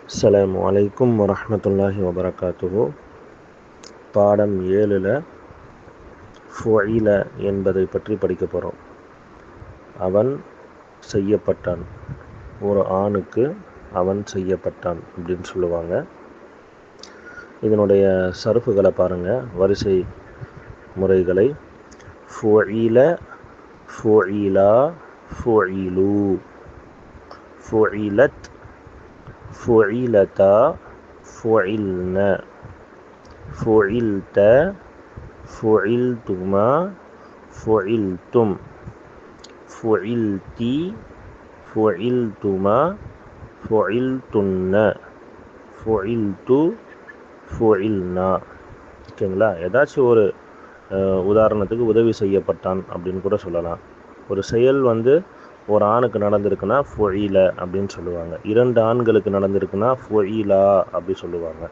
அஸ்ஸலாமு அலைக்கும் வரஹ்மத்துல்லாஹி வபரகாத்துஹு. பாடம் 7ல் ஃபுஇல என்பதை பற்றி படிக்க போகிறோம். அவன் செய்யப்பட்டான், ஒரு ஆணுக்கு அவன் செய்யப்பட்டான் அப்படின்னு சொல்லுவாங்க. இதனுடைய சர்ஃபுகளை பாருங்கள், வரிசை முறைகளை. ஃபுஇல, ஃபுஇலா, ஃபுஇலு, ஃபுஇலத், ஃபுஇலதா, ஃபுஇல்ன, ஃபுஇல்த, ஃபுஇல்துமா, ஃபுஇல்தும், ஃபுஇல்தி, ஃபுஇல்துமா, ஃபுஇல்துன்ன, ஃபுஇல்து, ஃபுஇல்னா. ஓகேங்களா? ஏதாச்சும் ஒரு உதாரணத்துக்கு உதவி செய்யப்பட்டான் அப்படின்னு கூட சொல்லலாம். ஒரு செயல் ஒரு ஆணுக்கு நடந்திருக்குன்னா ஃபுஇல அப்படின்னு சொல்லுவாங்க. 2 ஆண்களுக்கு நடந்திருக்குன்னா ஃபுஇலா அப்படி சொல்லுவாங்க.